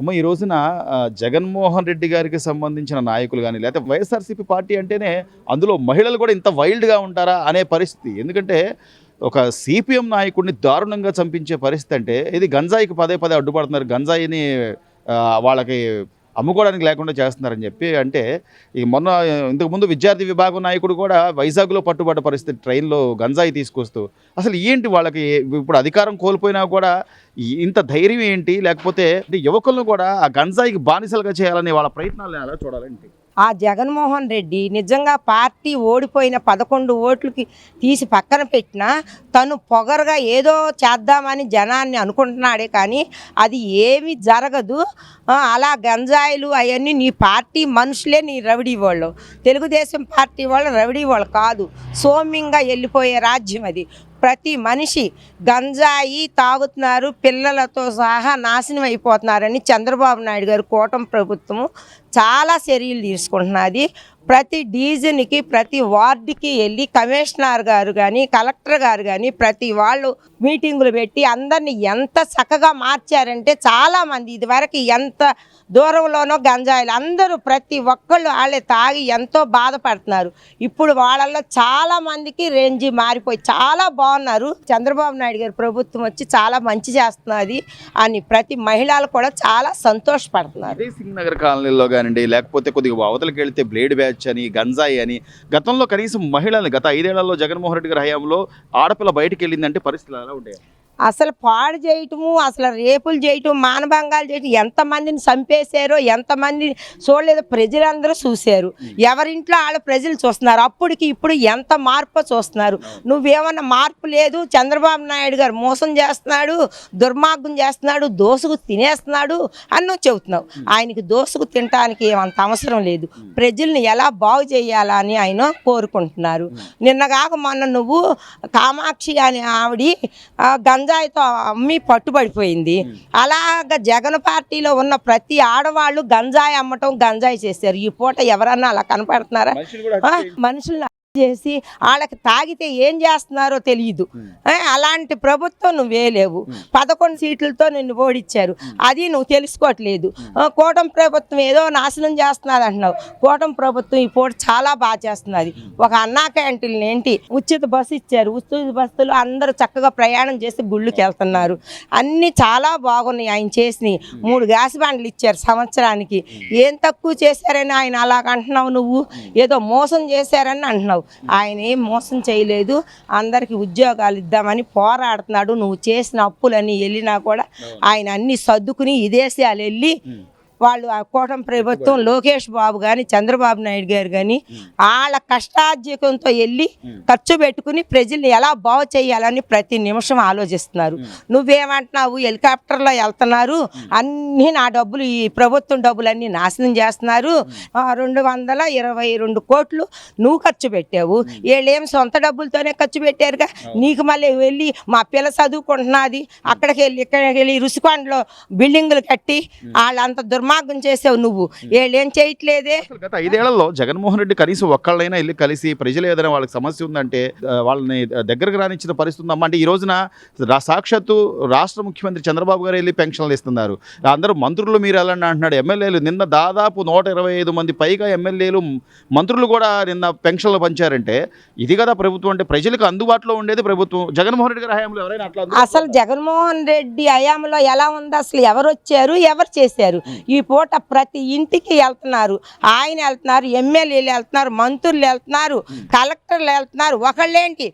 అమ్మ ఈ రోజున జగన్మోహన్ రెడ్డి గారికి సంబంధించిన నాయకులు కానీ లేకపోతే వైఎస్ఆర్సీపీ పార్టీ అంటేనే అందులో మహిళలు కూడా ఇంత వైల్డ్గా ఉంటారా అనే పరిస్థితి. ఎందుకంటే ఒక సిపిఎం నాయకుడిని దారుణంగా చంపించే పరిస్థితి అంటే ఇది గంజాయికి పదే పదే అడ్డుపడుతున్నారు, గంజాయిని వాళ్ళకి అమ్ముకోవడానికి లేకుండా చేస్తున్నారని చెప్పి. అంటే ఈ మొన్న ఇంతకుముందు విద్యార్థి విభాగం నాయకుడు కూడా వైజాగ్లో పట్టుబడ్డ పరిస్థితి, ట్రైన్లో గంజాయి తీసుకొస్తూ. అసలు ఏంటి వాళ్ళకి ఇప్పుడు అధికారం కోల్పోయినా కూడా ఇంత ధైర్యం ఏంటి? లేకపోతే యువకులను కూడా ఆ గంజాయికి బానిసలుగా చేయాలని వాళ్ళ ప్రయత్నాలు ఎలా చూడాలంటే? ఆ జగన్మోహన్ రెడ్డి నిజంగా పార్టీ ఓడిపోయిన 11 ఓట్లకి తీసి పక్కన పెట్టినా తను పొగరుగా ఏదో చేద్దామని జనాన్ని అనుకుంటున్నాడే కానీ అది ఏమీ జరగదు. అలా గంజాయిలు అవన్నీ నీ పార్టీ మనుషులే నీ రవిడీ వాళ్ళు, తెలుగుదేశం పార్టీ వాళ్ళు రవిడీ వాళ్ళు కాదు. సౌమ్యంగా వెళ్ళిపోయే రాజ్యం అది. ప్రతి మనిషి గంజాయి తాగుతున్నారు, పిల్లలతో సహా నాశనం అయిపోతున్నారని చంద్రబాబు నాయుడు గారు కూటమి ప్రభుత్వము చాలా చర్యలు తీసుకుంటున్నది. ప్రతి డివిజన్కి ప్రతి వార్డుకి వెళ్ళి కమిషనర్ గారు కానీ కలెక్టర్ గారు కానీ ప్రతి వాళ్ళు మీటింగులు పెట్టి అందరినీ ఎంత చక్కగా మార్చారంటే చాలామంది ఇదివరకు ఎంత దూరంలోనో గంజాయిలు అందరూ ప్రతి ఒక్కళ్ళు వాళ్ళే తాగి ఎంతో బాధపడుతున్నారు. ఇప్పుడు వాళ్ళల్లో చాలామందికి రేంజ్ మారిపోయి చాలా బాగున్నారు. చంద్రబాబు నాయుడు గారి ప్రభుత్వం వచ్చి చాలా మంచి చేస్తున్నది అని ప్రతి మహిళలు కూడా చాలా సంతోషపడుతున్నారు. సింగ్ నగర్ కాలనీలో కానివ్వండి, లేకపోతే కొద్దిగా అవతలకి వెళితే బ్లేడ్ బ్యాచ్ అని, గంజాయి అని, గతంలో కనీసం మహిళల్ని గత 5 ఏళ్లలో జగన్మోహన్ రెడ్డి గారి హయాంలో ఆడపిల్ల బయటికి వెళ్ళిందంటే పరిస్థితులు ఎలా ఉంటాయి? అసలు పాడు చేయటము, అసలు రేపులు చేయటం, మానభంగాలు చేయటం, ఎంతమందిని చంపేశారో ఎంతమందిని చూడలేదో ప్రజలందరూ చూశారు. ఎవరింట్లో వాళ్ళ ప్రజలు చూస్తున్నారు. అప్పటికి ఇప్పుడు ఎంత మార్పు చూస్తున్నారు. నువ్వేమన్నా మార్పు లేదు, చంద్రబాబు నాయుడు గారు మోసం చేస్తున్నాడు, దుర్మార్గం చేస్తున్నాడు, దోసుకు తినేస్తున్నాడు అని నువ్వు చెబుతున్నావు. ఆయనకి దోసుకు తినడానికి ఏమంత అవసరం లేదు. ప్రజల్ని ఎలా బాగు చేయాలా అని ఆయన కోరుకుంటున్నారు. నిన్నగాక మొన్న నువ్వు కామాక్షి అని ఆవిడ గంజాయితో అమ్మి పట్టుబడిపోయింది. అలాగ జగన్ పార్టీలో ఉన్న ప్రతి ఆడవాళ్ళు గంజాయి అమ్మటం, గంజాయి చేశారు. ఈ పూట ఎవరన్నా అలా కనపడుతున్నారా? మనుషులు చేసి వాళ్ళకి తాగితే ఏం చేస్తున్నారో తెలియదు. అలాంటి ప్రభుత్వం నువ్వే లేవు. 11 సీట్లతో నిన్ను ఓడించారు, అది నువ్వు తెలుసుకోవట్లేదు. కూటమి ప్రభుత్వం ఏదో నాశనం చేస్తున్నది అంటున్నావు. కూటమి ప్రభుత్వం ఈ పూట చాలా బాగా చేస్తున్నది. ఒక అన్నా క్యాంటీన్లు ఏంటి, ఉచిత బస్సు ఇచ్చారు. ఉచిత బస్సులో అందరూ చక్కగా ప్రయాణం చేసి గుళ్ళకి వెళ్తున్నారు. అన్నీ చాలా బాగున్నాయి ఆయన చేసినవి. 3 గ్యాస్ బండ్లు ఇచ్చారు సంవత్సరానికి. ఏం తక్కువ చేశారని ఆయన అలాగ అంటున్నావు. నువ్వు ఏదో మోసం చేశారని అంటున్నావు. ఆయన ఏం మోసం చేయలేదు. అందరికి ఉద్యోగాలు ఇద్దామని పోరాడుతున్నాడు. నువ్వు చేసిన అప్పులన్నీ వెళ్ళినా కూడా ఆయన అన్ని సర్దుకుని విదేశాలు వెళ్ళి వాళ్ళు ఆ కూటమి ప్రభుత్వం లోకేష్ బాబు కానీ చంద్రబాబు నాయుడు గారు కానీ వాళ్ళ కష్టార్జితంతో వెళ్ళి ఖర్చు పెట్టుకుని ప్రజల్ని ఎలా బాగు చేయాలని ప్రతి నిమిషం ఆలోచిస్తున్నారు. నువ్వేమంటున్నావు, హెలికాప్టర్లో వెళ్తున్నారు, అన్నీ నా డబ్బులు, ఈ ప్రభుత్వం డబ్బులన్నీ నాశనం చేస్తున్నారు. 222 కోట్లు నువ్వు ఖర్చు పెట్టావు. వీళ్ళేం సొంత డబ్బులతోనే ఖర్చు పెట్టారుగా. నీకు మళ్ళీ వెళ్ళి మా పిల్ల చదువుకుంటున్నది అక్కడికి వెళ్ళి ఇక్కడికి వెళ్ళి రుసికొండలో బిల్డింగులు కట్టి వాళ్ళంత దుర్మార్గం చేసావు. నువ్వు ఏం చేయట్లేదే. గత 5 ఏళ్లలో జగన్మోహన్ రెడ్డి కనీసం ఒక్కళ్ళైనా వెళ్ళి కలిసి ప్రజలు ఏదైనా వాళ్ళకి సమస్య ఉందంటే వాళ్ళని దగ్గరకు రానిచ్చిన పరిస్థితి ఉందమ్మా. అంటే ఈ రోజున సాక్షాత్తు రాష్ట్ర ముఖ్యమంత్రి చంద్రబాబు గారు వెళ్ళి పెన్షన్లు ఇస్తున్నారు. అందరూ మంత్రులు మీరు వెళ్ళండి అంటున్నాడు. ఎమ్మెల్యేలు నిన్న దాదాపు 125 మంది పైగా ఎమ్మెల్యేలు, మంత్రులు కూడా నిన్న పెన్షన్లు పంచారంటే ఇది కదా ప్రభుత్వం అంటే. ప్రజలకు అందుబాటులో ఉండేది ప్రభుత్వం. జగన్మోహన్ రెడ్డి గారి హయాంలో ఎవరైనా అట్లా? అసలు జగన్మోహన్ రెడ్డి హయాంలో ఎలా ఉంది, అసలు ఎవరు వచ్చారు, ఎవరు చేశారు? ఈ పూట ప్రతి ఇంటికి వెళ్తున్నారు. ఆయన వెళ్తున్నారు, ఎమ్మెల్యేలు వెళ్తున్నారు, మంత్రులు వెళ్తున్నారు, కలెక్టర్లు వెళ్తున్నారు. ఒకళ్ళేంటి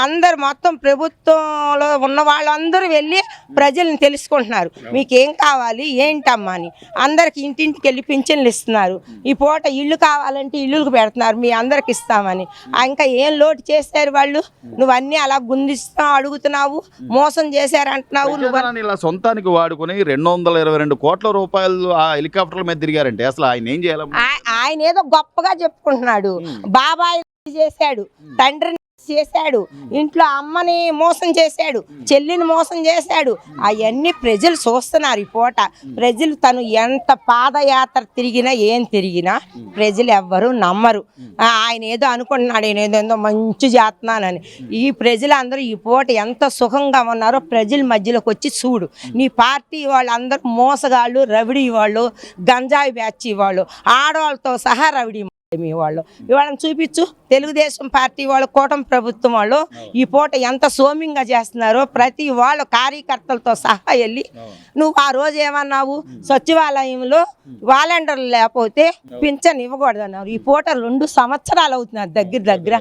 అందరు మొత్తం ప్రభుత్వంలో ఉన్న వాళ్ళందరూ వెళ్ళి ప్రజల్ని తెలుసుకుంటున్నారు. మీకేం కావాలి ఏంటమ్మా అని అందరికి ఇంటింటికి వెళ్ళి పింఛన్లు ఇస్తున్నారు. ఈ పూట ఇల్లు కావాలంటే ఇల్లులకు పెడుతున్నారు, మీ అందరికి ఇస్తామని. ఇంకా ఏం లోటు చేశారు వాళ్ళు? నువ్వన్నీ అలా గుందిస్తావు, అడుగుతున్నావు, మోసం చేశారంటున్నావు. నువ్వు ఇలా సొంతానికి వాడుకొని 222 కోట్ల రూపాయలు ఆ హెలికాప్టర్ల మీద తిరిగారంటే అసలు ఆయన ఏం చేయాలి? ఆయన ఏదో గొప్పగా చెప్పుకుంటున్నాడు. బాబాయ్ చేశాడు, తండ్రిని చేశాడు, ఇంట్లో అమ్మని మోసం చేశాడు, చెల్లిని మోసం చేశాడు. అవన్నీ ప్రజలు చూస్తున్నారు ఈ పూట. ప్రజలు తను ఎంత పాదయాత్ర తిరిగినా ఏం తిరిగినా ప్రజలు ఎవ్వరూ నమ్మరు. ఆయన ఏదో అనుకుంటున్నాడు, నేను ఏదో మంచి చేస్తున్నానని. ఈ ప్రజలందరూ ఈ పూట ఎంత సుఖంగా ఉన్నారో ప్రజల మధ్యలోకి వచ్చి చూడు. నీ పార్టీ వాళ్ళందరూ మోసగాళ్ళు, రవిడి వాళ్ళు, గంజాయి బ్యాచ్ వాళ్ళు, ఆడవాళ్ళతో సహా రవిడి మీ వాళ్ళు. ఇవాళని చూపించు, తెలుగుదేశం పార్టీ వాళ్ళు, కూటమి ప్రభుత్వం వాళ్ళు ఈ పూట ఎంత సోమ్యంగా చేస్తున్నారో. ప్రతి వాళ్ళు కార్యకర్తలతో సహా వెళ్ళి నువ్వు ఆ రోజు ఏమన్నావు, సచివాలయంలో వాలంటీర్లు లేకపోతే పింఛన్ ఇవ్వకూడదు అన్నారు. ఈ పూట 2 సంవత్సరాలు అవుతున్నారు దగ్గర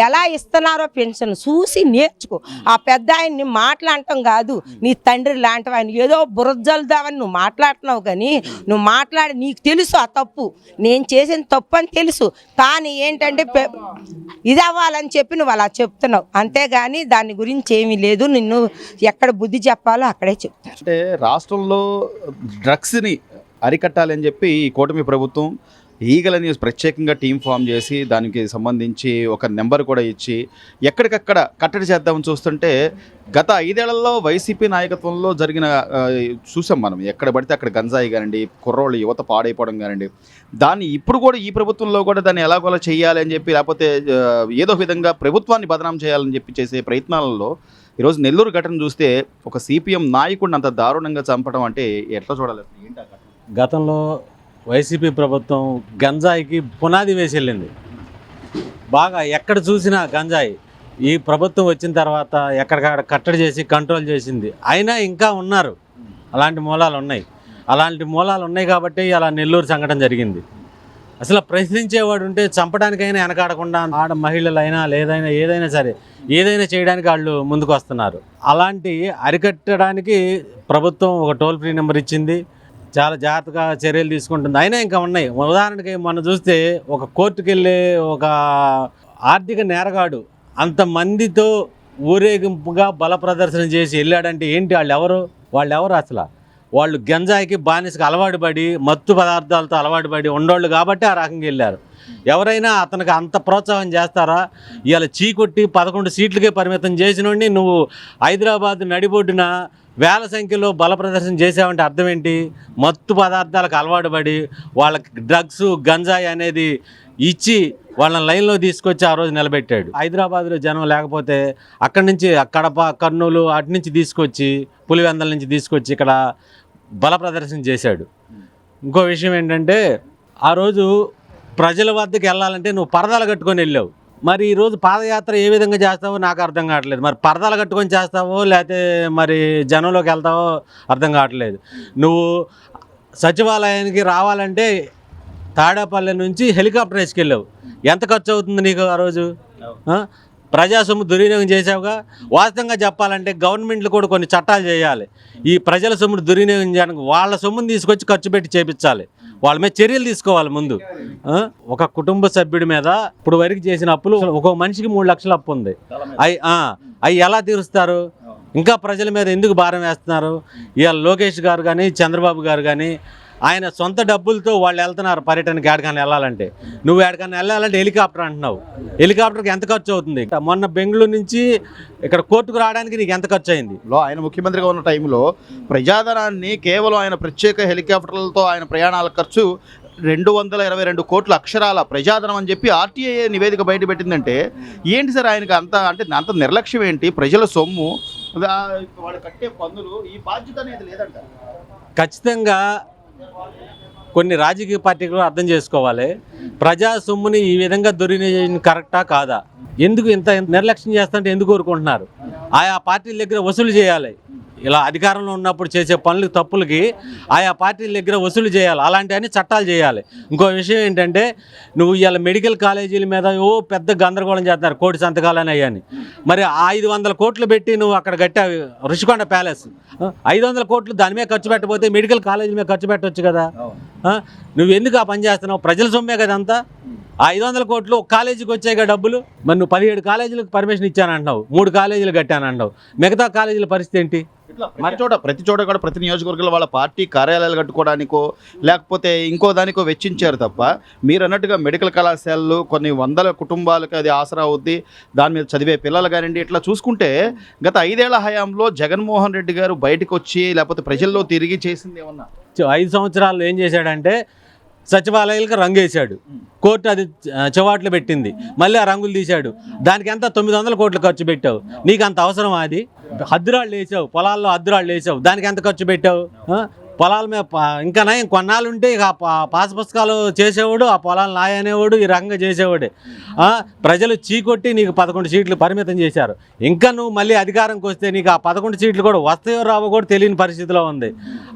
ఎలా ఇస్తున్నారో పెన్షన్ చూసి నేర్చుకో. ఆ పెద్ద ఆయన్ని మాట్లాడటం కాదు, నీ తండ్రి లాంటి ఆయన ఏదో బురజలుదావని నువ్వు మాట్లాడుతున్నావు. కానీ నువ్వు మాట్లాడి నీకు తెలుసు ఆ తప్పు, నేను చేసిన తప్పు అని తెలుసు. కానీ ఏంటంటే ఇది అవ్వాలని చెప్పి నువ్వు అలా చెప్తున్నావు, అంతేగాని దాని గురించి ఏమీ లేదు. నిన్ను ఎక్కడ బుద్ధి చెప్పాలో అక్కడే చెప్తారు. అంటే రాష్ట్రంలో డ్రగ్స్ని అరికట్టాలని చెప్పి ఈ కూటమి ప్రభుత్వం ఈగల న్యూస్ ప్రత్యేకంగా టీం ఫామ్ చేసి దానికి సంబంధించి ఒక నెంబర్ కూడా ఇచ్చి ఎక్కడికక్కడ కట్టడి చేద్దామని చూస్తుంటే గత 5 ఏళ్లలో వైసీపీ నాయకత్వంలో జరిగిన చూసాం మనం. ఎక్కడ పడితే అక్కడ గంజాయి కానివ్వండి, కుర్రోళ్ళు యువత పాడైపోవడం కానివ్వండి, దాన్ని ఇప్పుడు కూడా ఈ ప్రభుత్వంలో కూడా దాన్ని ఎలాగోలా చేయాలి అని చెప్పి, లేకపోతే ఏదో విధంగా ప్రభుత్వాన్ని బదనాం చేయాలని చెప్పి చేసే ప్రయత్నాలలో ఈరోజు నెల్లూరు ఘటన చూస్తే ఒక సిపిఎం నాయకుడిని అంత దారుణంగా చంపడం అంటే ఎట్లా చూడాలి? గతంలో వైసీపీ ప్రభుత్వం గంజాయికి పునాది వేసి వెళ్ళింది. బాగా ఎక్కడ చూసినా గంజాయి. ఈ ప్రభుత్వం వచ్చిన తర్వాత ఎక్కడికక్కడ కట్టడి చేసి కంట్రోల్ చేసింది. అయినా ఇంకా ఉన్నారు, అలాంటి మూలాలు ఉన్నాయి కాబట్టి అలా నెల్లూరు సంఘటన జరిగింది. అసలు ప్రశ్నించేవాడు ఉంటే చంపడానికైనా వెనకాడకుండా ఆడ మహిళలైనా ఏదైనా సరే ఏదైనా చేయడానికి వాళ్ళు ముందుకు వస్తున్నారు. అలాంటి అరికట్టడానికి ప్రభుత్వం ఒక టోల్ ఫ్రీ నెంబర్ ఇచ్చింది, చాలా జాగ్రత్తగా చర్యలు తీసుకుంటుంది. అయినా ఇంకా ఉన్నాయి. ఉదాహరణకి మనం చూస్తే ఒక కోర్టుకు వెళ్ళే ఒక ఆర్థిక నేరగాడు అంతమందితో ఊరేగింపుగా బల ప్రదర్శన చేసి వెళ్ళాడంటే ఏంటి? వాళ్ళు ఎవరు అసలు? వాళ్ళు గంజాయికి బానిసకి అలవాటు పడి, మత్తు పదార్థాలతో అలవాటు పడి ఉండోళ్ళు కాబట్టి ఆ రకంగా వెళ్ళారు. ఎవరైనా అతనికి అంత ప్రోత్సాహం చేస్తారా? ఇవాళ చీకొట్టి 11 సీట్లకే పరిమితం చేసినోడిని నువ్వు హైదరాబాద్ నడిబొడ్డున వేల సంఖ్యలో బల ప్రదర్శన చేసావంటే అర్థం ఏంటి? మత్తు పదార్థాలకు అలవాటు పడి వాళ్ళకి డ్రగ్స్, గంజాయి అనేది ఇచ్చి వాళ్ళని లైన్లో తీసుకొచ్చి ఆ రోజు నిలబెట్టాడు. హైదరాబాద్లో జనం లేకపోతే అక్కడి నుంచి కడప, కర్నూలు అటు నుంచి తీసుకొచ్చి, పులివెందల నుంచి తీసుకొచ్చి ఇక్కడ బల ప్రదర్శన చేశాడు. ఇంకో విషయం ఏంటంటే, ఆ రోజు ప్రజల వద్దకు వెళ్ళాలంటే నువ్వు పరదాలు కట్టుకొని వెళ్ళావు. మరి ఈరోజు పాదయాత్ర ఏ విధంగా చేస్తావో నాకు అర్థం కావట్లేదు. మరి పరదాలు కట్టుకొని చేస్తావో లేకపోతే మరి జనంలోకి వెళ్తావో అర్థం కావట్లేదు. నువ్వు సచివాలయానికి రావాలంటే తాడేపల్లి నుంచి హెలికాప్టర్ వేసుకెళ్ళావు. ఎంత ఖర్చు అవుతుంది నీకు ఆ రోజు? ప్రజా సొమ్ము దుర్వినియోగం చేసావుగా. వాస్తవంగా చెప్పాలంటే గవర్నమెంట్లు కూడా కొన్ని చట్టాలు చేయాలి. ఈ ప్రజల సొమ్మును దుర్వినియోగం చేయడానికి వాళ్ళ సొమ్మును తీసుకొచ్చి ఖర్చు పెట్టి చేపించాలి. వాళ్ళ మీద చర్యలు తీసుకోవాలి ముందు. ఒక కుటుంబ సభ్యుడి మీద ఇప్పుడు వరకు చేసిన అప్పులు ఒక్కొక్క మనిషికి 3 లక్షల అప్పు ఉంది. అవి ఎలా తీరుస్తారు? ఇంకా ప్రజల మీద ఎందుకు భారం వేస్తున్నారు? ఇవాళ లోకేష్ గారు కానీ, చంద్రబాబు గారు కానీ ఆయన సొంత డబ్బులతో వాళ్ళు వెళ్తున్నారు పర్యటనకి. ఎక్కడికైనా వెళ్ళాలంటే నువ్వు ఎక్కడికైనా వెళ్ళాలంటే హెలికాప్టర్ అంటున్నావు. హెలికాప్టర్కి ఎంత ఖర్చు అవుతుంది? మొన్న బెంగళూరు నుంచి ఇక్కడ కోర్టుకు రావడానికి నీకు ఎంత ఖర్చు అయింది? ఆయన ముఖ్యమంత్రిగా ఉన్న టైంలో ప్రజాధనాన్ని కేవలం ఆయన ప్రత్యేక హెలికాప్టర్లతో ఆయన ప్రయాణాల ఖర్చు 222 కోట్ల అక్షరాల ప్రజాధనం అని చెప్పి ఆర్టీఐ నివేదిక బయటపెట్టిందంటే ఏంటి సార్ ఆయనకి అంత నిర్లక్ష్యం ఏంటి? ప్రజల సొమ్ము, వాళ్ళు కట్టే పన్నులు, ఈ బాధ్యత అనేది లేదంట. ఖచ్చితంగా కొన్ని రాజకీయ పార్టీలు అర్థం చేసుకోవాలి. ప్రజా సొమ్ముని ఈ విధంగా దుర్వినియోగం కరెక్టా కాదా? ఎందుకు ఇంత నిర్లక్ష్యం చేస్తుంటే ఎందుకు కోరుకుంటున్నారు? ఆయా పార్టీల దగ్గర వసూలు చేయాలి. ఇలా అధికారంలో ఉన్నప్పుడు చేసే పనులు, తప్పులకి ఆయా పార్టీల దగ్గర వసూలు చేయాలి. అలాంటివన్నీ చట్టాలు చేయాలి. ఇంకో విషయం ఏంటంటే, నువ్వు ఇవాళ మెడికల్ కాలేజీల మీద పెద్ద గందరగోళం చేస్తున్నారు, కోటి సంతకాలని అయ్యాని. మరి 500 కోట్లు పెట్టి నువ్వు అక్కడ కట్టావు రుషికొండ ప్యాలెస్. 500 కోట్లు దాని మీద ఖర్చు పెట్టకపోతే మెడికల్ కాలేజీల మీద ఖర్చు పెట్టవచ్చు కదా. నువ్వు ఎందుకు ఆ పని చేస్తున్నావు? ప్రజల సొమ్మే కదా అంతా. ఆ 500 కోట్లు ఒక కాలేజీకి వచ్చాయిగా డబ్బులు. మరి నువ్వు 17 కాలేజీలకు పర్మిషన్ ఇచ్చానంటున్నావు, 3 కాలేజీలు కట్టానంటున్నావు, మిగతా కాలేజీల పరిస్థితి ఏంటి? ప్రతి చోట కూడా ప్రతి నియోజకవర్గంలో వాళ్ళ పార్టీ కార్యాలయాలు కట్టుకోవడానికో లేకపోతే ఇంకో దానికో వెచ్చించారు తప్ప మీరు అన్నట్టుగా మెడికల్ కళాశాలలు కొన్ని వందల కుటుంబాలకు అది ఆసరా అవుద్ది, దాని మీద చదివే పిల్లలు కానివ్వండి, ఇట్లా చూసుకుంటే గత 5 ఏళ్ల హయాంలో జగన్మోహన్ రెడ్డి గారు బయటకు వచ్చి లేకపోతే ప్రజల్లో తిరిగి చేసింది ఏమన్నా? 5 సంవత్సరాల్లో ఏం చేశాడంటే సచివాలయాలకు రంగు వేశాడు, కోర్టు అది చెవాట్లు పెట్టింది, మళ్ళీ ఆ రంగులు తీశాడు. దానికి ఎంత 900 కోట్లు ఖర్చు పెట్టావు. నీకు అంత అవసరం? అది హద్దురాళ్ళు వేసావు, పొలాల్లో హద్దురాళ్ళు వేసావు, దానికి ఎంత ఖర్చు పెట్టావు? పొలాల మీద ఇంకా నయం కొన్నాళ్ళు ఉంటే ఇక పాస్ పుస్తకాలు చేసేవాడు, ఆ పొలాలు నాయ అనేవాడు, ఈ రకంగా చేసేవాడే. ప్రజలు చీకొట్టి నీకు 11 సీట్లు పరిమితం చేశారు. ఇంకా నువ్వు మళ్ళీ అధికారంకి వస్తే నీకు ఆ 11 సీట్లు కూడా వస్తాయో రావో కూడా తెలియని పరిస్థితిలో ఉంది.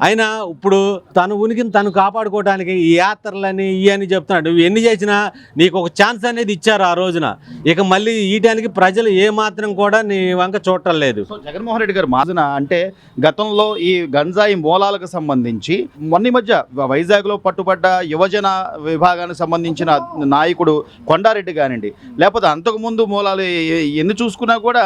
అయినా ఇప్పుడు తను ఉనికిని తను కాపాడుకోవడానికి ఈ యాత్రలని ఇవన్నీ చెప్తున్నాడు. నువ్వు ఎన్ని చేసినా నీకు ఒక ఛాన్స్ అనేది ఇచ్చారు ఆ రోజున. ఇక మళ్ళీ ఈయటానికి ప్రజలు ఏమాత్రం కూడా నీ వంక చూడటం లేదు. సో జగన్మోహన్ రెడ్డి గారు మాజన అంటే గతంలో ఈ గంజాయి మూలాలకు సంబంధించి మొన్న మధ్య వైజాగ్లో పట్టుబడ్డ యువజన విభాగానికి సంబంధించిన నాయకుడు కొండారెడ్డి కానివ్వండి, లేకపోతే అంతకుముందు మూలాలు ఎన్ని చూసుకున్నా కూడా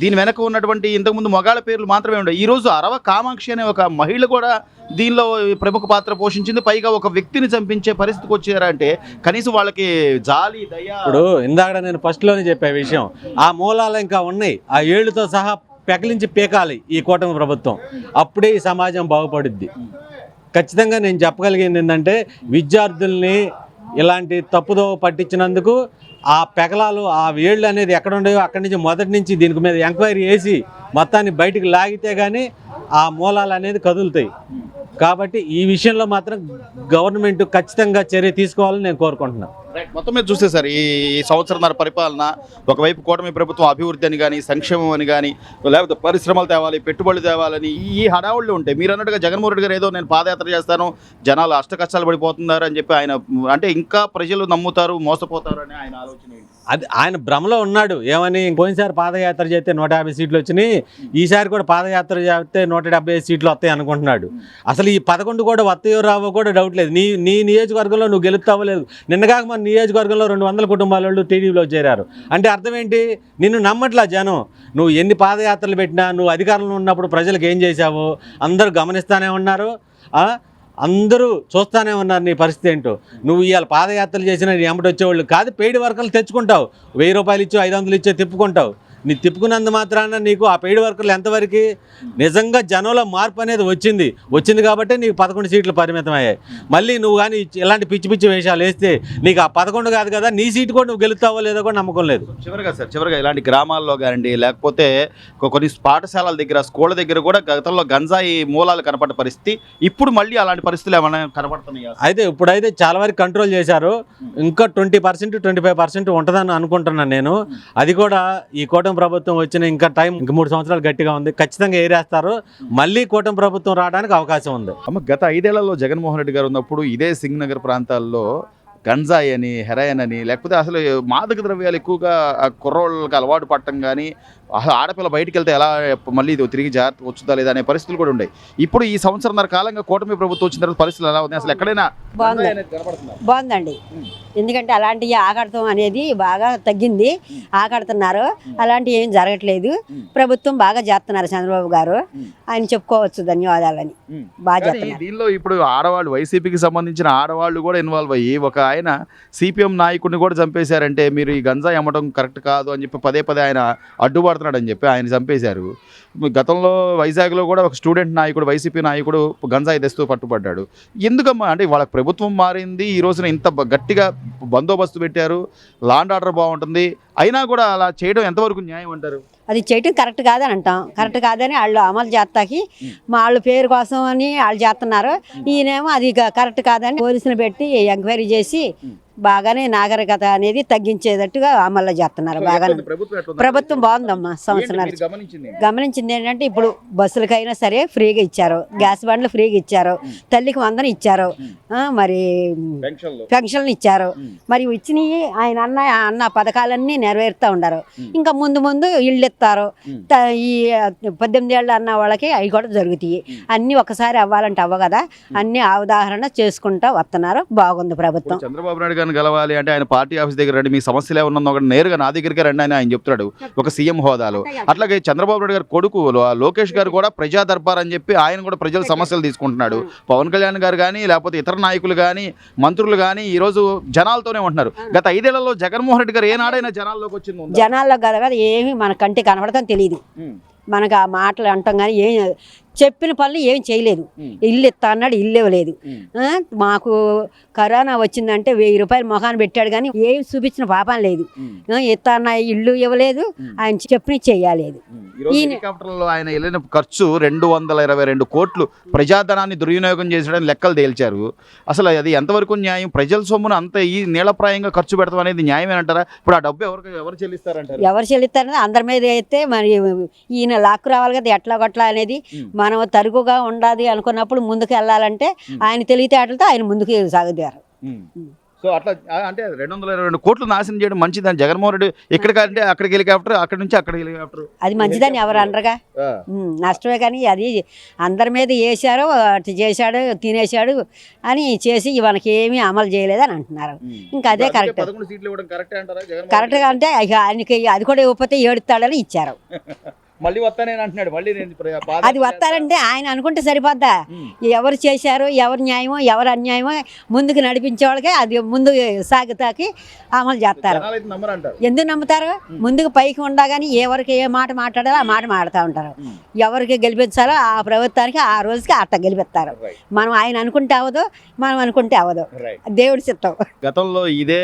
దీని వెనక ఉన్నటువంటి ఇంతకుముందు మగాళ్ళ పేర్లు మాత్రమే ఉండవు. ఈరోజు అరవ కామాక్షి అనే ఒక మహిళ కూడా దీనిలో ప్రముఖ పాత్ర పోషించింది. పైగా ఒక వ్యక్తిని చంపించే పరిస్థితికి వచ్చారంటే కనీసం వాళ్ళకి జాలి దయ. ఇప్పుడు ఇందాక నేను ఫస్ట్లోనే చెప్పే విషయం, ఆ మూలాలు ఇంకా ఉన్నాయి, ఆ ఏళ్ళతో సహా పెకలించి పీకాలి ఈ కూటమి ప్రభుత్వం. అప్పుడే ఈ సమాజం బాగుపడుద్ది. ఖచ్చితంగా నేను చెప్పగలిగింది ఏంటంటే విద్యార్థుల్ని ఇలాంటి తప్పుదో పట్టించినందుకు ఆ పెకలాలు, ఆ వేళ్ళు అనేది ఎక్కడ ఉండేవో అక్కడి నుంచి మొదటి నుంచి దీనికి మీద ఎంక్వైరీ చేసి మొత్తాన్ని బయటికి లాగితే కానీ ఆ మూలాలు అనేది కదులుతాయి. కాబట్టి ఈ విషయంలో మాత్రం గవర్నమెంట్ ఖచ్చితంగా చర్య తీసుకోవాలని నేను కోరుకుంటున్నాను. మొత్తం మీద చూస్తే సార్ ఈ సంవత్సరంన్నర పరిపాలన ఒకవైపు కూటమి ప్రభుత్వం అభివృద్ధి అని కానీ సంక్షేమం అని కానీ లేకపోతే పరిశ్రమలు తేవాలి, పెట్టుబడులు తేవాలని ఈ హడావుళ్ళు ఉంటాయి. మీరు అన్నట్టుగా జగన్మోహన్ రెడ్డి గారు ఏదో నేను పాదయాత్ర చేస్తాను, జనాలు అష్టకష్టాలు పడిపోతున్నారు అని చెప్పి ఆయన అంటే ఇంకా ప్రజలు నమ్ముతారు, మోసపోతారు అని ఆయన ఆలోచన. అది ఆయన భ్రమలో ఉన్నాడు. ఏమని పోయినసారి పాదయాత్ర చేస్తే 150 సీట్లు వచ్చినాయి, ఈసారి కూడా పాదయాత్ర చేస్తే 175 సీట్లు వస్తాయి అనుకుంటున్నాడు. అసలు ఈ 11 కూడా వస్తాయో రావో కూడా డౌట్ లేదు. నీ నియోజకవర్గంలో నువ్వు గెలుస్తావో లేదు. నిన్నగాక మన నియోజకవర్గంలో 200 కుటుంబాల వాళ్ళు టీడీపీలో చేరారు. అంటే అర్థం ఏంటి? నిన్ను నమ్మట్లా జనం. నువ్వు ఎన్ని పాదయాత్రలు పెట్టినా, నువ్వు అధికారంలో ఉన్నప్పుడు ప్రజలకు ఏం చేశావో అందరూ గమనిస్తానే ఉన్నారు, అందరూ చూస్తూనే ఉన్నారు నీ పరిస్థితి ఏంటో. నువ్వు ఇవాళ పాదయాత్రలు చేసినా నీ ఎంబడి వచ్చేవాళ్ళు కాదు, పెయిడ్ వర్కర్లు తెచ్చుకుంటావు, 1000 రూపాయలు ఇచ్చో 500 ఇచ్చో తిప్పుకుంటావు. నీ తిప్పుకున్నందు మాత్రాన నీకు ఆ పెయిడ్ వర్కర్లు ఎంతవరకు నిజంగా జనంలో మార్పు అనేది వచ్చింది కాబట్టి నీకు 11 సీట్లు పరిమితం అయ్యాయి. మళ్ళీ నువ్వు కానీ ఇలాంటి పిచ్చి పిచ్చి వేషాలు వేస్తే నీకు ఆ 11 కాదు కదా, నీ సీటు కూడా నువ్వు గెలుస్తావో లేదో కూడా నమ్మకం లేదు. చివరిగా ఇలాంటి గ్రామాల్లో కానివ్వండి, లేకపోతే కొన్ని పాఠశాలల దగ్గర, స్కూళ్ళ దగ్గర కూడా గతంలో గంజాయి మూలాలు కనపడ్డ పరిస్థితి, ఇప్పుడు మళ్ళీ అలాంటి పరిస్థితులు ఏమైనా కనపడుతున్నాయి? అయితే ఇప్పుడైతే చాలా వరకు కంట్రోల్ చేశారు. ఇంకా 20% 25% ఉంటుందని అనుకుంటున్నాను నేను. అది కూడా ఈ కూటమి ప్రభుత్వం వచ్చిన ఇంకా టైం ఇంకా 3 సంవత్సరాలు గట్టిగా ఉంది. ఖచ్చితంగా ఏరేస్తారు. మళ్ళీ కూటమి ప్రభుత్వం రావడానికి అవకాశం ఉంది. గత 5 ఏళ్లలో జగన్మోహన్ రెడ్డి గారు ఉన్నప్పుడు ఇదే సింగ్ నగర్ ప్రాంతాల్లో గంజాయి అని, హెరాయిన్ అని, లేకపోతే అసలు మాదక ద్రవ్యాలు ఎక్కువగా కుర్రోళ్ళకి అలవాటు పడటం కానీ, ఆడపిల్ల బయటికి వెళ్తే ఎలా మళ్ళీ ఇది తిరిగి జాగ్రత్త వచ్చుదా లేదా అనే పరిస్థితులు కూడా ఉన్నాయి. ఇప్పుడు ఈ సంవత్సరంన్నర కాలంగా కూటమి ప్రభుత్వం వచ్చిన తర్వాత పరిస్థితులు ఎలా ఉన్నాయి? అసలు ఎక్కడైనా బాగుందండి. ఎందుకంటే అలాంటి ఆకడతం అనేది బాగా తగ్గింది, ఆకడుతున్నారు. అలాంటివి ఏం జరగట్లేదు. ప్రభుత్వం బాగా చేస్తున్నారు చంద్రబాబు గారు, ఆయన చెప్పుకోవచ్చు ధన్యవాదాలని. బాగా చేస్తున్నారు. దీనిలో ఇప్పుడు ఆడవాళ్ళు, వైసీపీకి సంబంధించిన ఆడవాళ్ళు కూడా ఇన్వాల్వ్ అయ్యి ఒక ఆయన సిపిఎం నాయకుడిని కూడా చంపేశారంటే మీరు ఈ గంజాయి అమ్మడం కరెక్ట్ కాదు అని చెప్పి పదే ఆయన అడ్డుపడుతున్నాడని చెప్పి ఆయన చంపేశారు. గతంలో వైజాగ్లో కూడా ఒక స్టూడెంట్ నాయకుడు, వైసీపీ నాయకుడు గంజాయి తెస్తూ పట్టుబడ్డాడు. ఎందుకమ్మా అంటే వాళ్ళకి ప్రభుత్వం మారింది, ఈ రోజున ఇంత గట్టిగా బందోబస్తు పెట్టారు, లా అండ్ ఆర్డర్ బాగుంటుంది, అయినా కూడా అలా చేయడం ఎంతవరకు న్యాయం అంటారు? అది చేయటం కరెక్ట్ కాదని అంటాం. కరెక్ట్ కాదని వాళ్ళు అమలు చేస్తాకి వాళ్ళ పేరు కోసం అని వాళ్ళు చేస్తున్నారు. ఈయనేమో అది కరెక్ట్ కాదని పోలీసులు పెట్టి ఎంక్వైరీ చేసి బాగానే నాగరికత అనేది తగ్గించేటట్టుగా అమలు చేస్తున్నారు. బాగానే ప్రభుత్వం బాగుందమ్మా. సంవత్సరాలు గమనించింది ఏంటంటే ఇప్పుడు బస్సులకైనా సరే ఫ్రీగా ఇచ్చారు, గ్యాస్ బండ్లు ఫ్రీగా ఇచ్చారు, తల్లికి వందన ఇచ్చారు, మరి పెన్షన్లు ఇచ్చారు. మరి ఇచ్చినవి ఆయన అన్న పథకాలన్నీ నెరవేరుతూ ఉన్నారు. ఇంకా ముందు ఇళ్ళు ఇస్తారు. ఈ 18 ఏళ్ళు అన్న వాళ్ళకి అవి కూడా జరుగుతాయి. అన్నీ ఒకసారి అవ్వాలంటే అవ్వ కదా, అన్ని అవగాహన చేసుకుంటూ వస్తున్నారు. బాగుంది ప్రభుత్వం. చంద్రబాబు నాయుడు గారు కళ్యాణ్ గెలవాలి అంటే ఆయన పార్టీ ఆఫీస్ దగ్గర రండి, మీ సమస్యలు ఏమన్నా ఒకటి నేరుగా నా దగ్గరికి రండి అని ఆయన చెప్తున్నాడు ఒక సీఎం హోదాలో. అట్లాగే చంద్రబాబు నాయుడు గారు కొడుకు లోకేష్ గారు కూడా ప్రజా దర్బార్ అని చెప్పి ఆయన కూడా ప్రజల సమస్యలు తీసుకుంటున్నాడు. పవన్ కళ్యాణ్ గారు కానీ లేకపోతే ఇతర నాయకులు కానీ మంత్రులు కానీ ఈరోజు జనాలతోనే ఉంటున్నారు. గత 5 ఏళ్లలో జగన్మోహన్ రెడ్డి గారు ఏనాడైనా జనాల్లోకి వచ్చింది? జనాల్లో కదా ఏమి మన కంటికి కనపడతాం తెలియదు. మనకు ఆ మాటలు అంటాం కానీ ఏం చెప్పిన పనులు ఏం చేయలేదు. ఇల్లు ఇస్తా అన్నాడు, ఇల్లు ఇవ్వలేదు. మాకు కరోనా వచ్చిందంటే 1000 రూపాయలు మొఖాన్ని పెట్టాడు కానీ ఏం చూపించిన పాపం లేదు. ఇస్తా అన్న ఇల్లు ఇవ్వలేదు, ఆయన చెప్పిన చెయ్యలేదు. హెలికాప్టర్లో ఆయన వెళ్ళిన ఖర్చు 222 కోట్లు ప్రజాధనాన్ని దుర్వినియోగం చేసాడని లెక్కలు తేల్చారు. అసలు అది ఎంతవరకు న్యాయం? ప్రజల సొమ్మును అంత ఈ నీలప్రాయంగా ఖర్చు పెడతాం అనేది న్యాయమేనంటారా? ఇప్పుడు ఆ డబ్బు ఎవరు చెల్లిస్తారంటారు? ఎవరు చెల్లిస్తారనేది అందరి మీద అయితే మరి ఈయన లాక్కు రావాలి కదా ఎట్లా కొట్లా అనేది. మనం తరుగుగా ఉండాలి అనుకున్నప్పుడు ముందుకు వెళ్ళాలంటే ఆయన తెలివితేటలతో ఆయన ముందుకు సాగుతారు. సో అట్లా అంటే 222 కోట్లు నాశనం చేయడం మంచిదని జగన్మోహన్ రెడ్డి ఎక్కడికంటే అక్కడికి హెలికాప్టర్, అక్కడి నుంచి అక్కడికి హెలికాప్టర్, అది మంచిదని ఎవరు అనరుగా. నష్టమే కానీ అది అందరి మీద వేసారు, అటు చేశాడు, తినేశాడు అని చేసి మనకి ఏమీ అమలు చేయలేదు అని అంటున్నారు. ఇంకా అదే కరెక్ట్. 11 సీట్లు ఇవ్వడం కరెక్టే అంటారా? కరెక్ట్గా అంటే ఆయనకి అది కూడా ఇవ్వకపోతే ఏడుతాడని ఇచ్చారు. మళ్ళీ వస్తానని అంటున్నాడు. మళ్ళీ అది వస్తారంటే ఆయన అనుకుంటే సరిపోద్దా? ఎవరు చేశారో, ఎవరు న్యాయమో, ఎవరు అన్యాయమో ముందుకు నడిపించే వాళ్ళకే అది ముందు సాగుతాకి అమలు చేస్తారు. ఎందుకు నమ్ముతారు? ముందుకు పైకి ఉండగాని ఎవరికి ఏ మాట మాట్లాడాలో ఆ మాట మాడుతూ ఉంటారు. ఎవరికి గెలిపించాలో ఆ ప్రభుత్వానికి ఆ రోజుకి అట్ట గెలిపిస్తారు. మనం ఆయన అనుకుంటే అవ్వదు, మనం అనుకుంటే అవ్వదు. దేవుడి చిత్తం. గతంలో ఇదే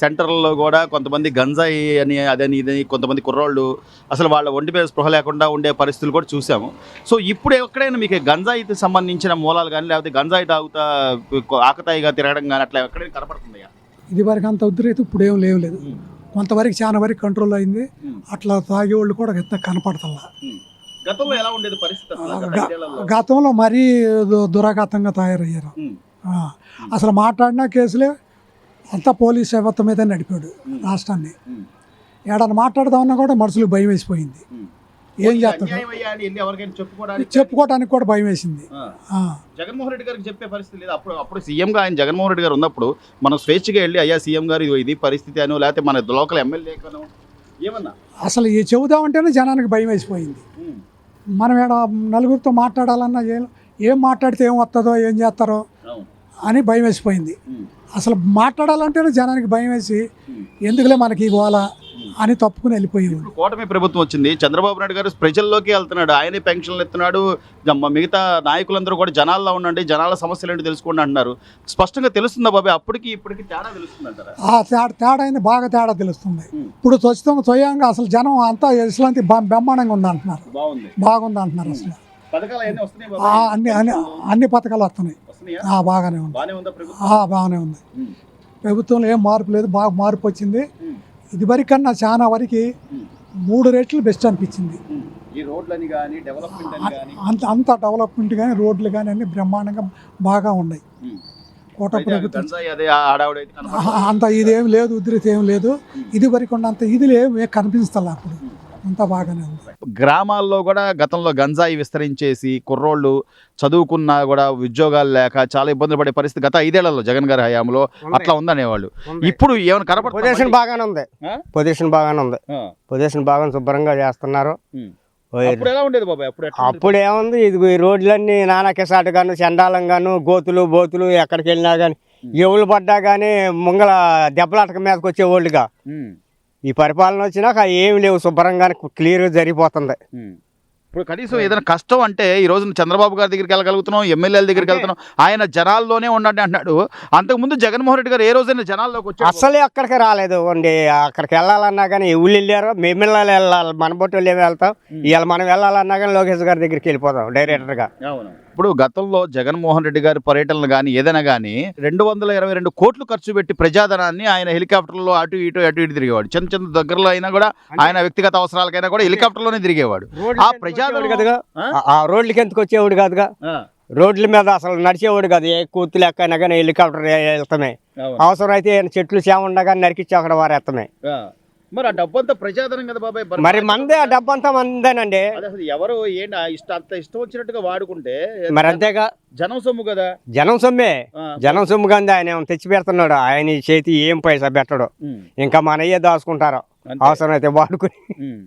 సెంటర్లో కూడా కొంతమంది గంజాయి అని అదని ఇదని కొంతమంది కుర్రోళ్ళు అసలు వాళ్ళ ఒంటి మీద స్పృహ లేకుండా ఉండే పరిస్థితులు కూడా చూసాము. సో ఇప్పుడు ఎక్కడైనా మీకు గంజాయికి సంబంధించిన మూలాలు కానీ లేకపోతే గంజాయి తాగుతా ఆకతాయిగా తిరగడం కానీ అట్లా ఎక్కడైనా కనపడుతుందా? ఇది వరకు అంత ఉద్రేత ఇప్పుడు ఏం లేదు. కొంతవరకు చాలా వరకు కంట్రోల్ అయింది. అట్లా తాగేవాళ్ళు కూడా కనపడతల్లా. గతంలో ఎలా ఉండేది పరిస్థితి? గతంలో మరీ దురాఘాతంగా తయారయ్యారు. అసలు మాట్లాడిన కేసులే అంతా పోలీస్ వ్యవస్థ మీద నడిపాడు రాష్ట్రాన్ని. ఏడన్నా మాట్లాడదామన్నా కూడా మనుషులకు భయం వేసిపోయింది. ఏం చేస్తాడు చెప్పుకోవడానికి కూడా భయం వేసింది. జగన్మోహన్ రెడ్డి గారికి చెప్పే పరిస్థితి లేదు. అప్పుడు సీఎంగా ఆయన జగన్మోహన్ రెడ్డి గారు ఉన్నప్పుడు మనం స్వేచ్ఛగా వెళ్ళి అయ్యా సీఎం గారు ఇది పరిస్థితి అనో లేకపోతే మన లోకల్ ఎమ్మెల్యే కనో ఏమన్నా అసలు ఈ చెబుదామంటేనే జనానికి భయం వేసిపోయింది. మనం ఏడ నలుగురితో మాట్లాడాలన్నా ఏం మాట్లాడితే ఏం వస్తుందో ఏం చేస్తారో అని భయం వేసిపోయింది. అసలు మాట్లాడాలంటేనే జనానికి భయం వేసి ఎందుకులే మనకి గోల అని తప్పుకుని వెళ్ళిపోయాడు. కూటమి ప్రభుత్వం వచ్చింది, చంద్రబాబు నాయుడు గారు ప్రజల్లోకి వెళ్తున్నాడు, ఆయనే పెన్షన్లు ఇస్తున్నాడు, మిగతా నాయకులందరూ కూడా జనాల్లో ఉండండి, జనాల సమస్యలు ఏంటి తెలుసుకోండి అంటున్నారు. స్పష్టంగా తెలుస్తుందా బాబాయ్? అప్పటికి ఇప్పటికి తేడా తెలుస్తుంది అంటారా? తేడా అయింది, బాగా తేడా తెలుస్తుంది. ఇప్పుడు స్వయంగా అసలు జనం అంతా ఇట్లాంటి బ్రహ్మాండంగా ఉంది అంటున్నారు, బాగుంది అంటున్నారు. అసలు అన్ని పథకాలు వస్తున్నాయి, బాగానే ఉంది, బాగానే ఉంది. ప్రభుత్వంలో ఏం మార్పు లేదు, బాగా మార్పు వచ్చింది. ఇది వరకు కన్నా చాలా వరకు 3 రెట్లు బెస్ట్ అనిపించింది. అంత డెవలప్మెంట్ కానీ రోడ్లు కానీ అన్ని బ్రహ్మాండంగా బాగా ఉన్నాయి. కోట ప్రభుత్వం అంత ఇదేం లేదు, ఉధృతి ఏం లేదు. ఇది వరకు ఉన్నంత ఇది ఏమి కనిపిస్తలే, అప్పుడు అంతా బాగానే ఉంది. గ్రామాల్లో కూడా గతంలో గంజాయి విస్తరించేసి కుర్రోళ్ళు చదువుకున్నా కూడా ఉద్యోగాలు లేక చాలా ఇబ్బందులు పడే పరిస్థితి గత 5 ఏళ్లలో జగన్ గారి హయాంలో అట్లా ఉందనేవాళ్ళు. ఇప్పుడు ఏమైనా కనపడుతుంది? పొజిషన్ బాగానే ఉంది, పొజిషన్ బాగా శుభ్రంగా చేస్తున్నారు. అప్పుడు ఏముంది, ఇది రోడ్లన్నీ నానాకెసాటుగాను చండాలంగాను గోతులు బోతులు ఎక్కడికి వెళ్ళినా కానీ ఎవరు పడ్డా కానీ ముంగల దెబ్బలాటక మీదకి వచ్చేవాళ్ళుగా. ఈ పరిపాలన వచ్చినాక ఏమి లేవు, శుభ్రంగానే క్లియర్గా జరిగిపోతుంది. ఇప్పుడు కనీసం ఏదైనా కష్టం అంటే ఈ రోజు చంద్రబాబు గారి దగ్గరికి వెళ్ళగలుగుతున్నాం, ఎమ్మెల్యేల దగ్గరికి వెళ్తున్నాం, ఆయన జనాల్లోనే ఉన్నాడు అంటున్నాడు. అంతకుముందు జగన్మోహన్ రెడ్డి గారు ఏ రోజైనా జనాల్లోకి వచ్చి అసలే అక్కడికి రాలేదు అండి. అక్కడికి వెళ్ళాలన్నా కానీ ఊళ్ళు వెళ్ళారు, మేము వెళ్ళాలి, మన బొట్టు వెళ్ళి వెళ్తాం. ఇవాళ మనం వెళ్ళాలన్నా కానీ లోకేష్ గారి దగ్గరికి వెళ్ళిపోతాం డైరెక్టర్గా. ఇప్పుడు గతంలో జగన్మోహన్ రెడ్డి గారి పర్యటనలు కానీ ఏదైనా కానీ 222 కోట్లు ఖర్చు పెట్టి ప్రజాధనాన్ని ఆయన హెలికాప్టర్లో అటు ఇటు తిరిగేవాడు. చిన్న దగ్గరలో అయినా కూడా ఆయన వ్యక్తిగత అవసరాలకైనా కూడా హెలికాప్టర్లోనే తిరిగేవాడు. ఆ కదగా ఆ రోడ్లకి ఎందుకు వచ్చేవాడు కాదుగా, రోడ్ల మీద అసలు నడిచేవాడు కాదు. ఏ కూతులు ఎక్కైనా కానీ హెలికాప్టర్ వెళ్తామే, అవసరం అయితే చెట్లు చేమ ఉండగా నరికిచ్చి అక్కడ వారు ఎత్తమే. మరి ఆ డబ్బు అంతా ప్రజాధనం కదా బాబాయ్. మరి మందే ఆ డబ్బు అంతా మందేనండి. అది అసలు ఎవరు ఏంటి అంత ఇష్టం వచ్చినట్టుగా వాడుకుంటే మరి అంతేగా, జనం సొమ్ము కదా. జనం సొమ్మే, ఆ, జనం సొమ్ము కంది ఆయన ఏమో తెచ్చి పెడుతున్నాడు. ఆయన చేతి ఏం పైసా పెట్టడు, ఉమ్, ఇంకా మనయ్యే దాచుకుంటారు అంతే. అవసరమైతే వాడుకుని. ఉమ్.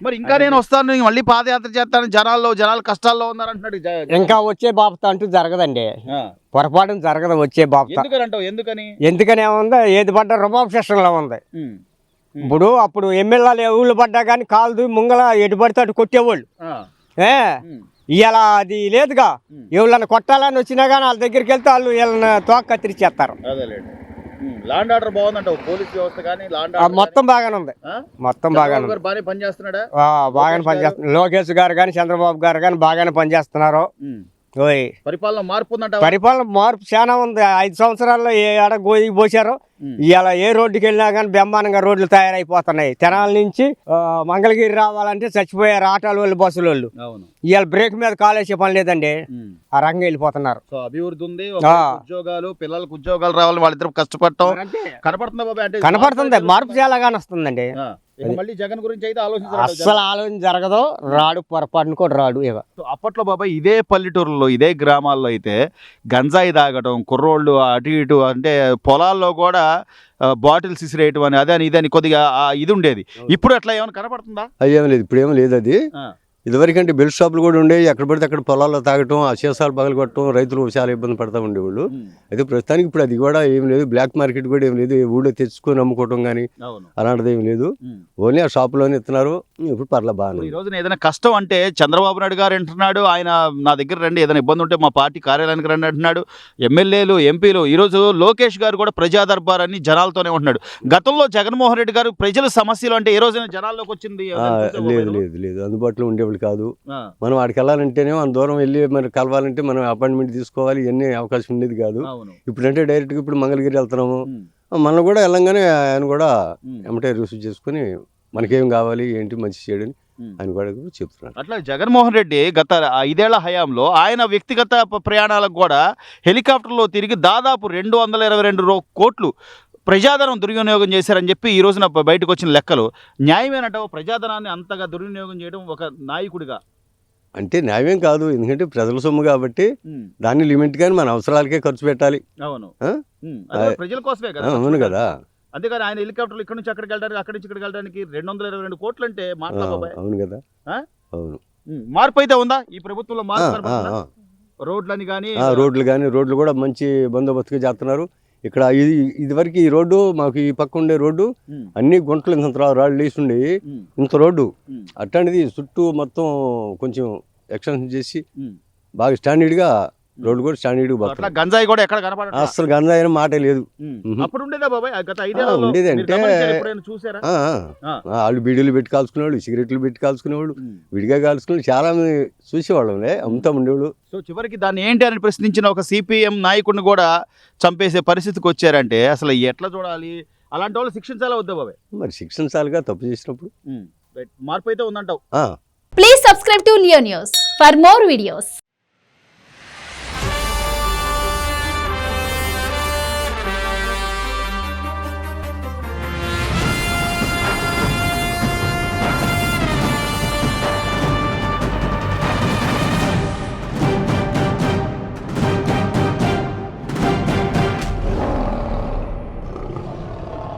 మరి ఇంకా నేను వస్తాను, నేను మళ్ళీ పాదయాత్ర చేస్తాను, జనాలు కష్టాల్లో ఉన్నారంటున్నాడు. ఇంకా వచ్చే బాబత అంటూ జరగదండి, ఆ, పొరపాటు జరగదు వచ్చే బాబత. ఎందుకని అంటావు? ఎందుకని? ఎందుకని ఏముంది, ఏది పడ్డా రుబాబు సెషన్లో ఉంది. ఉమ్, ఇప్పుడు అప్పుడు ఎమ్మెల్యేలు ఊళ్ళు పడ్డా కానీ కాలు ముంగల ఎటు పడితే అటు కొట్టేవాళ్ళు. ఆ, ఏ ఉమ్, ఇవాళ అది లేదుగా. ఎవళ్ళని కొట్టాలని వచ్చినా కానీ వాళ్ళ దగ్గరికి వెళ్తే వాళ్ళు వీళ్ళని తోక కత్తిరిచేస్తారు. అదేలేండి. లాండ్ ఆర్డర్ బాగుందంటావు, పోలీస్ వ్యవస్థ కానీ లాండ్ ఆ, మొత్తం బాగానే ఉంది, మొత్తం బాగానే ఉంది. బాగానే పనిచేస్తున్నాడా? బాగానే పనిచేస్తున్నారు. లోకేష్ గారు కానీ చంద్రబాబు గారు కానీ బాగానే పనిచేస్తున్నారు. ఉమ్. ఓయ్ పరిపాలన మార్పు ఉందంట. పరిపాలన మార్పు చాలా ఉంది. 5 సంవత్సరాల్లో ఏ ఆడ గోయి పోసారు. ఇవాళ ఏ రోడ్డుకి వెళ్ళినా కానీ బ్రహ్మాండంగా రోడ్లు తయారైపోతున్నాయి. తెనాల నుంచి మంగళగిరి రావాలంటే చచ్చిపోయారు ఆటోల వాళ్ళు, బస్సుల వాళ్ళు. అవును. ఇవాళ బ్రేక్ మీద కాలేసే పని లేదండి, ఆ రంగం వెళ్ళిపోతున్నారు. సో అభివృద్ధి ఉంది, ఉద్యోగాలు, పిల్లలకు ఉద్యోగాలు రావాలని వాళ్ళిద్దరు కష్టపడటం కనపడుతుందా బాబాయ్? అంటే కనపడుతుంది, మార్పు చాలా కానీ వస్తుందండి. ఇక మళ్ళీ జగన్ గురించి అయితే ఆలోచించారు. అస్సలు ఆలోచన జరగదు, రాడు, పొరపాటును కూడా రాడు. ఇక అప్పట్లో బాబాయ్ ఇదే పల్లెటూరులో ఇదే గ్రామాల్లో అయితే గంజాయి తాగటం, కుర్రోళ్ళు అటు ఇటు అంటే పొలాల్లో కూడా బాటిల్స్ ఇసిరేయటం అని అదని ఇదని కొద్దిగా ఇది ఉండేది. ఇప్పుడు అట్లా ఏమైనా కనపడుతుందా? అదేం లేదు, ఇప్పుడు ఏమీ లేదు. అది ఇదివరకంటే బెల్ట్ షాపులు కూడా ఉండేవి, ఎక్కడ పడితే అక్కడ పొలాల్లో తాగటం, ఆ సీసాలు పగలు కొట్టడం, రైతులు చాలా ఇబ్బంది పడతా ఉండేవాళ్ళు. అయితే ప్రస్తుతానికి ఇప్పుడు అది కూడా ఏం లేదు, బ్లాక్ మార్కెట్ కూడా ఏం లేదు, ఊళ్ళో తెచ్చుకొని అమ్ముకోవటం కానీ అలాంటిది ఏం లేదు. ఓన్లీ ఆ షాపులోనే ఇస్తున్నారు. ఇప్పుడు పర్లే బాగా. ఈ రోజున ఏదైనా కష్టం అంటే చంద్రబాబు నాయుడు గారు అంటున్నాడు, ఆయన నా దగ్గర రండి, ఏదైనా ఇబ్బంది ఉంటే మా పార్టీ కార్యాలయానికి రండి అంటున్నాడు. ఎమ్మెల్యేలు, ఎంపీలు, ఈరోజు లోకేష్ గారు కూడా ప్రజా దర్బార్ అని జనాలతోనే ఉంటున్నాడు. గతంలో జగన్మోహన్ రెడ్డి గారు ప్రజల సమస్యలు అంటే ఏ రోజైనా జనాల్లోకి వచ్చింది? లేదు లేదు లేదు, అందుబాటులో ఉండేవాళ్ళు కాదు. మనం వాడికి వెళ్ళాలంటేనే మన దూరం వెళ్ళి మరి కలవాలంటే మనం అపాయింట్మెంట్ తీసుకోవాలి, ఇవన్నీ అవకాశం ఉండేది కాదు. ఇప్పుడంటే డైరెక్ట్గా ఇప్పుడు మంగళగిరి వెళ్తున్నాము, మనం కూడా వెళ్ళంగానే ఆయన కూడా ఎమ్మటే రిసీవ్ చేసుకుని మనకేం కావాలి ఏంటి మంచి చేయడని ఆయన కూడా చెప్తున్నారు. అట్లా జగన్మోహన్ రెడ్డి గత 5 ఏళ్ల హయాంలో ఆయన వ్యక్తిగత ప్రయాణాలకు కూడా హెలికాప్టర్లో తిరిగి దాదాపు 222 కోట్లు ప్రజాధనం దుర్వినియోగం చేశారని చెప్పి ఈ రోజున బయటకు వచ్చిన లెక్కలు న్యాయమేనంటావు? ప్రజాధనాన్ని అంతగా దుర్వినియోగం చేయడం ఒక నాయకుడిగా అంటే న్యాయం కాదు, ఎందుకంటే ప్రజల సొమ్ము కాబట్టి దాన్ని లిమిట్ కానీ మన అవసరాలకే ఖర్చు పెట్టాలి. అవును, ప్రజల కోసమే కదా. అవును కదా. అంతేగాని ఆయన హెలికాప్టర్లు ఇక్కడ నుంచి అక్కడికి వెళ్ళడానికి, అక్కడి నుంచి ఇక్కడికి వెళ్ళడానికి 222 కోట్లు అంటే అవును కదా. అవును, మార్పు అయితే ఉందా ఈ ప్రభుత్వంలో? మార్పు రోడ్లని కానీ రోడ్లు కూడా మంచి బందోబస్తుగా చేస్తున్నారు. ఇక్కడ ఇదివరకు ఈ రోడ్డు మాకు ఈ పక్క ఉండే రోడ్డు అన్ని గుంటలు ఇంత రాళ్ళు వేసి ఇంత రోడ్డు అట్లాంటిది చుట్టూ మొత్తం కొంచెం ఎక్స్టెన్షన్ చేసి బాగా స్టాండర్డ్గా రోడ్డు కూడా స్టాండర్డ్గా గంజాయి కూడా ఎక్కడ కనపడదు, అసలు గంజాయి అనే మాట లేదు. అప్పుడు ఉండేదా బాబాయ్? గత 5 ఉండేది అంటే చూసారా? వాళ్ళు బీడీలు పెట్టి కాల్చుకునేవాళ్ళు, సిగరెట్లు పెట్టి కాల్చుకునేవాళ్ళు, విడిగా కాల్చుకునే చాలా మంది చూసేవాళ్ళం, అంతా ఉండేవాళ్ళు. సో చివరికి దాన్ని ఏంటి అని ప్రశ్నించిన ఒక సిపిఎం నాయకుడిని కూడా చంపేసే పరిస్థితికి వచ్చారంటే అసలు ఎట్లా చూడాలి? అలాంటి వాళ్ళు శిక్షించాలా వద్దా బాబాయ్? మరి శిక్షించాలిగా తప్పు చేసినప్పుడు. మార్పు అయితే ఉందంటావు. Please subscribe to Leo News for more videos.